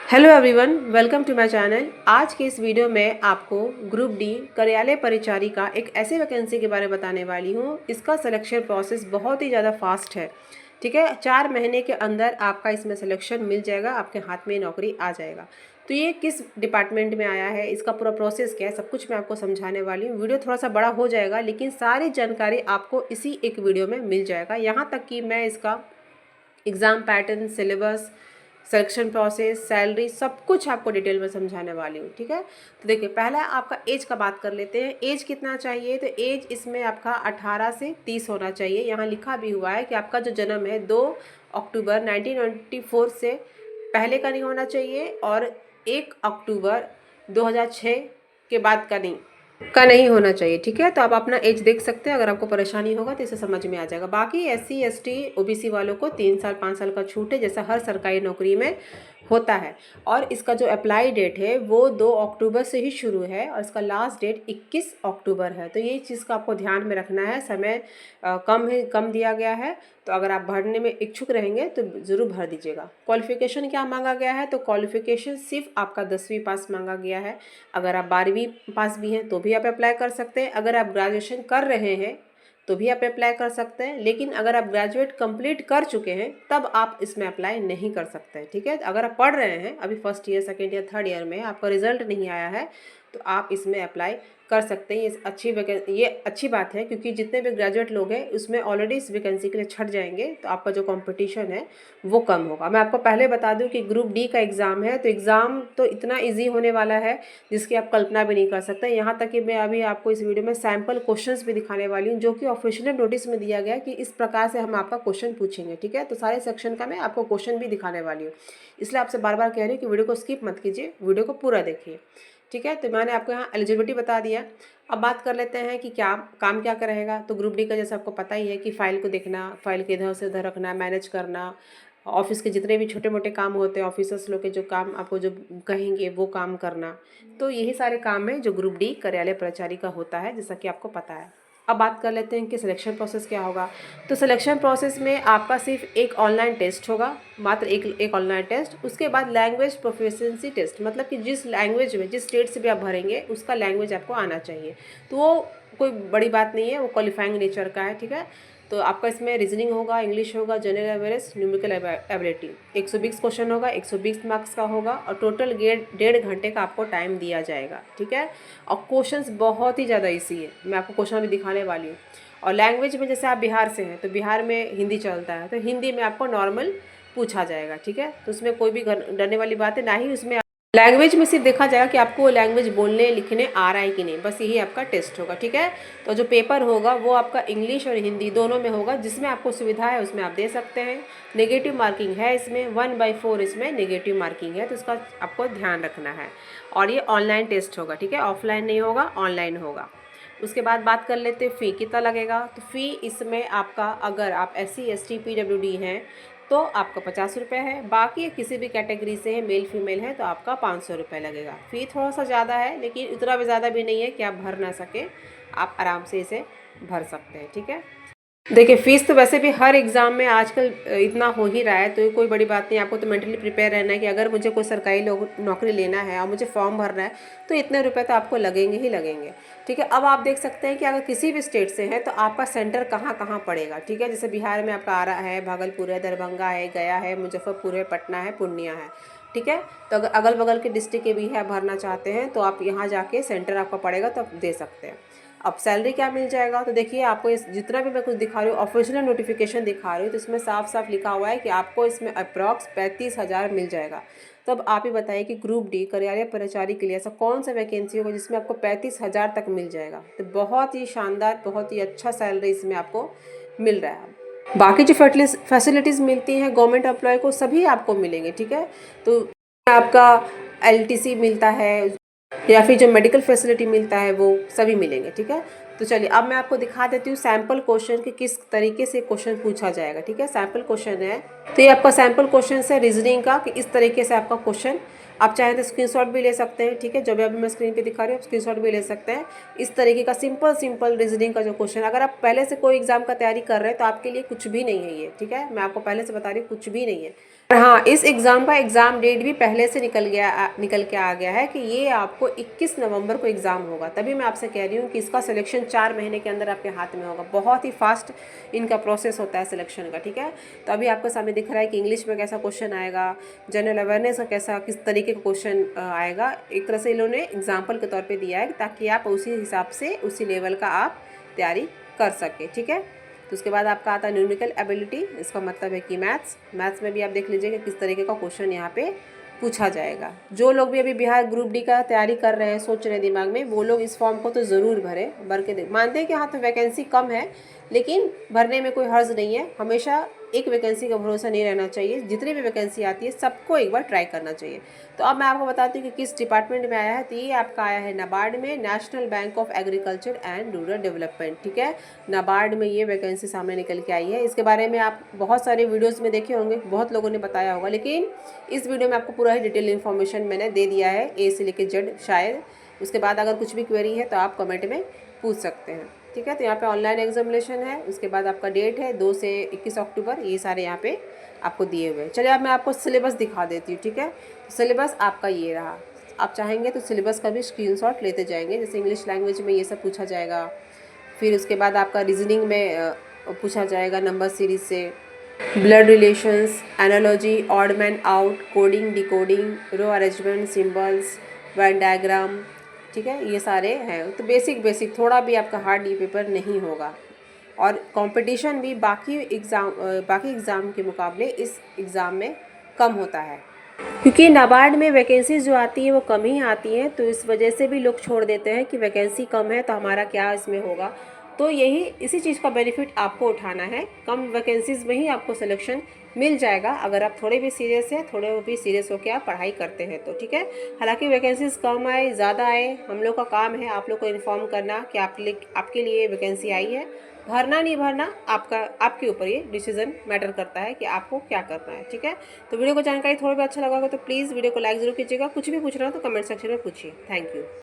Hello everyone, welcome to my channel. आज के इस वीडियो में आपको ग्रुप डी कार्यालय परिचारी का एक ऐसे वैकेंसी के बारे में बताने वाली हूँ। इसका सिलेक्शन प्रोसेस बहुत ही ज़्यादा फास्ट है। ठीक है, 4 महीने के अंदर आपका इसमें सिलेक्शन मिल जाएगा, आपके हाथ में नौकरी आ जाएगा। तो ये किस डिपार्टमेंट में आया है, इसका पूरा प्रोसेस क्या है, सब कुछ मैं आपको समझाने वाली हूँ। वीडियो थोड़ा सा बड़ा हो जाएगा, लेकिन सारी जानकारी आपको इसी एक वीडियो में मिल जाएगा। यहाँ तक कि मैं इसका exam pattern, syllabus, selection process, salary, सब कुछ आपको डिटेल में समझाने वाली हूँ। ठीक है, तो देखिए, पहला आपका एज का बात कर लेते हैं। एज कितना चाहिए, तो एज इसमें आपका 18 से 30 होना चाहिए। यहाँ लिखा भी हुआ है कि आपका जो जन्म है 2 अक्टूबर 1994 से पहले का नहीं होना चाहिए और 1 अक्टूबर 2006 के बाद का नहीं होना चाहिए। ठीक है, तो आप अपना एज देख सकते हैं। अगर आपको परेशानी होगा तो इसे समझ में आ जाएगा। बाकी SC ST OBC वालों को 3 साल 5 साल का छूट है, जैसा हर सरकारी नौकरी में होता है। और इसका जो अप्लाई डेट है वो 2 अक्टूबर से ही शुरू है और इसका लास्ट डेट 21 अक्टूबर है। तो ये चीज़ का आपको ध्यान में रखना है। समय कम दिया गया है, तो अगर आप भरने में इच्छुक रहेंगे तो ज़रूर भर दीजिएगा। क्वालिफ़िकेशन क्या मांगा गया है, तो क्वालिफ़िकेशन सिर्फ आपका 10वीं पास मांगा गया है। अगर आप 12वीं पास भी हैं तो भी आप अप्लाई कर सकते हैं। अगर आप ग्रेजुएशन कर रहे हैं तो भी आप अप्लाई कर सकते हैं, लेकिन अगर आप ग्रेजुएट कंप्लीट कर चुके हैं तब आप इसमें अप्लाई नहीं कर सकते हैं। ठीक है, अगर आप पढ़ रहे हैं, अभी first year, second year, third year में आपका रिजल्ट नहीं आया है, तो आप इसमें अप्लाई कर सकते हैं। ये अच्छी बात है, क्योंकि जितने भी ग्रेजुएट लोग हैं उसमें ऑलरेडी इस वैकेंसी के लिए छट जाएंगे, तो आपका जो कंपटीशन है वो कम होगा। मैं आपको पहले बता दूं कि ग्रुप डी का एग्ज़ाम है, तो एग्ज़ाम तो इतना ईजी होने वाला है जिसकी आप कल्पना भी नहीं कर सकते। यहाँ तक कि मैं अभी आपको इस वीडियो में सैम्पल क्वेश्चंस भी दिखाने वाली हूँ, जो कि ऑफिशियल नोटिस में दिया गया कि इस प्रकार से हम आपका क्वेश्चन पूछेंगे। ठीक है, तो सारे सेक्शन का मैं आपको क्वेश्चन भी दिखाने वाली हूँ, इसलिए आपसे बार बार कह रही हूँ कि वीडियो को स्किप मत कीजिए, वीडियो को पूरा देखिए। ठीक है, तो मैंने आपको यहाँ एलिजिबिलिटी बता दिया। अब बात कर लेते हैं कि क्या काम क्या रहेगा। तो ग्रुप डी का जैसे आपको पता ही है कि फ़ाइल को देखना, फाइल के इधर से उधर रखना, मैनेज करना, ऑफिस के जितने भी छोटे मोटे काम होते हैं, ऑफिसर्स लोग के जो काम आपको जो कहेंगे वो काम करना, तो यही सारे काम हैं जो ग्रुप डी कार्यालय प्राचार्य का होता है, जैसा कि आपको पता है। अब बात कर लेते हैं कि सिलेक्शन प्रोसेस क्या होगा। तो सिलेक्शन प्रोसेस में आपका सिर्फ एक ऑनलाइन टेस्ट होगा, मात्र एक ऑनलाइन टेस्ट। उसके बाद लैंग्वेज प्रोफिशिएंसी टेस्ट, मतलब कि जिस लैंग्वेज में, जिस स्टेट से भी आप भरेंगे उसका लैंग्वेज आपको आना चाहिए। तो वो कोई बड़ी बात नहीं है, वो क्वालिफाइंग नेचर का है। ठीक है, तो आपका इसमें रीजनिंग होगा, इंग्लिश होगा, general awareness, numerical ability. 120 question होगा, 120 मार्क्स का होगा और टोटल 1.5 घंटे का आपको टाइम दिया जाएगा। ठीक है, और क्वेश्चंस बहुत ही ज़्यादा ईजी है, मैं आपको क्वेश्चन भी दिखाने वाली हूँ। और लैंग्वेज में जैसे आप बिहार से हैं तो बिहार में हिंदी चलता है, तो हिंदी में आपको नॉर्मल पूछा जाएगा। ठीक है, तो उसमें कोई भी डरने वाली बात है ना ही। उसमें लैंग्वेज में सिर्फ देखा जाएगा कि आपको वो लैंग्वेज बोलने लिखने आ रहा है कि नहीं, बस यही आपका टेस्ट होगा। ठीक है, तो जो पेपर होगा वो आपका इंग्लिश और हिंदी दोनों में होगा, जिसमें आपको सुविधा है उसमें आप दे सकते हैं। नेगेटिव मार्किंग है इसमें, 1/4 इसमें नेगेटिव मार्किंग है, तो इसका आपको ध्यान रखना है। और ये ऑनलाइन टेस्ट होगा। ठीक है, ऑफलाइन नहीं होगा, ऑनलाइन होगा। उसके बाद बात कर लेते हैं फ़ी कितना लगेगा। तो फ़ी इसमें आपका, अगर आप SC ST PWD हैं तो आपका 50 रुपये है। बाकी किसी भी कैटेगरी से है, मेल फीमेल है, तो आपका 500 रुपये लगेगा। फ़ी थोड़ा सा ज़्यादा है, लेकिन इतना भी ज़्यादा भी नहीं है कि आप भर ना सकें, आप आराम से इसे भर सकते हैं। ठीक है, देखिए, फ़ीस तो वैसे भी हर एग्ज़ाम में आजकल इतना हो ही रहा है, तो ये कोई बड़ी बात नहीं। आपको तो मेंटली प्रिपेयर रहना है कि अगर मुझे कोई सरकारी नौकरी लेना है और मुझे फॉर्म भरना है तो इतने रुपए तो आपको लगेंगे ही लगेंगे। ठीक है, अब आप देख सकते हैं कि अगर किसी भी स्टेट से है तो आपका सेंटर कहाँ कहाँ पड़ेगा। ठीक है, जैसे बिहार में आपका आरा है, भागलपुर है, दरभंगा है, गया है, मुजफ्फरपुर है, पटना है, पूर्णिया है। ठीक है, तो अगर अगल बगल के डिस्ट्रिक्ट के भी है, भरना चाहते हैं तो आप यहाँ जाके सेंटर आपका पड़ेगा तो आप दे सकते हैं। अब सैलरी क्या मिल जाएगा, तो देखिए, आपको इस जितना भी मैं कुछ दिखा रही हूँ, ऑफिशियल नोटिफिकेशन दिखा रही हूँ, तो इसमें साफ साफ लिखा हुआ है कि आपको इसमें अप्रॉक्स 35,000 मिल जाएगा। तो अब आप ही बताइए कि ग्रुप डी कार्यालय परिचारी के लिए ऐसा कौन सा वैकेंसी होगा जिसमें आपको 35,000 तक मिल जाएगा। तो बहुत ही शानदार, बहुत ही अच्छा सैलरी इसमें आपको मिल रहा है। बाकी जो फैसिलिटीज़ मिलती हैं गवर्नमेंट एम्प्लॉय को, सभी आपको मिलेंगे। ठीक है, तो आपका LTC मिलता है या फिर जो मेडिकल फैसिलिटी मिलता है वो सभी मिलेंगे। ठीक है, तो चलिए अब मैं आपको दिखा देती हूँ सैम्पल क्वेश्चन कि किस तरीके से क्वेश्चन पूछा जाएगा। ठीक है, सैम्पल क्वेश्चन है, तो ये आपका सैम्पल क्वेश्चन है रीजनिंग का, कि इस तरीके से आपका क्वेश्चन, आप चाहें तो स्क्रीनशॉट भी ले सकते हैं। ठीक है, जो भी अभी मैं स्क्रीन पे दिखा रही हूँ, आप स्क्रीनशॉट भी ले सकते हैं। इस तरीके का सिंपल रीजनिंग का जो क्वेश्चन, अगर आप पहले से कोई एग्जाम का तैयारी कर रहे हैं तो आपके लिए कुछ भी नहीं है ये। ठीक है, मैं आपको पहले से बता रही हूँ, कुछ भी नहीं है। हाँ, इस एग्ज़ाम का एग्ज़ाम डेट भी पहले से निकल के आ गया है कि ये आपको 21 नवंबर को एग्ज़ाम होगा। तभी मैं आपसे कह रही हूँ कि इसका सिलेक्शन 4 महीने के अंदर आपके हाथ में होगा। बहुत ही फास्ट इनका प्रोसेस होता है सिलेक्शन का, ठीक है। तो अभी आपको सामने दिख रहा है कि इंग्लिश में कैसा क्वेश्चन आएगा, जनरल अवेयरनेस का किस तरीके का क्वेश्चन आएगा। एक तरह से इन्होंने एग्जाम्पल के तौर पर दिया है ताकि आप उसी हिसाब से उसी लेवल का आप तैयारी कर सकें, ठीक है। तो उसके बाद आपका आता है न्यूमेरिकल एबिलिटी। इसका मतलब है कि मैथ्स में भी आप देख लीजिए कि किस तरीके का क्वेश्चन यहाँ पे पूछा जाएगा। जो लोग भी अभी बिहार ग्रुप डी का तैयारी कर रहे हैं, सोच रहे हैं दिमाग में, वो लोग इस फॉर्म को तो ज़रूर भर के दे। मानते हैं कि हाँ तो वैकेंसी कम है, लेकिन भरने में कोई हर्ज नहीं है। हमेशा एक वैकेंसी का भरोसा नहीं रहना चाहिए। जितनी भी वैकेंसी आती है सबको एक बार ट्राई करना चाहिए। तो अब मैं आपको बताती हूँ कि किस डिपार्टमेंट में आया है। तो ये आपका आया है नाबार्ड में, national bank of agriculture and rural development, ठीक है। नाबार्ड में ये वैकेंसी सामने निकल के आई है। इसके बारे में आप बहुत सारे वीडियोज़ में देखे होंगे, बहुत लोगों ने बताया होगा, लेकिन इस वीडियो में आपको पूरा ही डिटेल इन्फॉर्मेशन मैंने दे दिया है, ए से लेकर जेड शायद। उसके बाद अगर कुछ भी क्वेरी है तो आप कमेंट में पूछ सकते हैं, ठीक है। तो यहाँ पे ऑनलाइन एग्जामिनेशन है। उसके बाद आपका डेट है 2 से 21 अक्टूबर, ये सारे यहाँ पे आपको दिए हुए हैं। चलिए अब मैं आपको सिलेबस दिखा देती हूँ, ठीक है। सिलेबस आपका ये रहा। आप चाहेंगे तो सिलेबस का भी स्क्रीनशॉट लेते जाएंगे। जैसे इंग्लिश लैंग्वेज में ये सब पूछा जाएगा, फिर उसके बाद आपका रीजनिंग में पूछा जाएगा नंबर सीरीज से, blood relations, analogy, odd man out, coding, decoding, row arrangement, symbols, Venn diagram, ठीक है। ये सारे हैं। तो बेसिक थोड़ा भी आपका हार्ड ये पेपर नहीं होगा। और कंपटीशन भी बाकी एग्ज़ाम के मुकाबले इस एग्ज़ाम में कम होता है, क्योंकि नाबार्ड में वैकेंसीज जो आती है वो कम ही आती हैं। तो इस वजह से भी लोग छोड़ देते हैं कि वैकेंसी कम है तो हमारा क्या इसमें होगा। तो इसी चीज़ का बेनिफिट आपको उठाना है। कम वैकेंसीज में ही आपको सिलेक्शन मिल जाएगा अगर आप थोड़े भी सीरियस हैं, थोड़े भी सीरियस होकर आप पढ़ाई करते हैं तो, ठीक है। हालांकि वैकेंसीज कम आए ज़्यादा आए, हम लोग का काम है आप लोग को इन्फॉर्म करना कि आपके लिए वैकेंसी आई है। भरना नहीं भरना आपके ऊपर ये डिसीजन मैटर करता है कि आपको क्या करना है, ठीक है। तो वीडियो को जानकारी थोड़ा भी अच्छा लगा होगा तो प्लीज़ वीडियो को लाइक ज़रूर कीजिएगा। कुछ भी पूछना हो तो कमेंट सेक्शन में पूछिए। Thank you.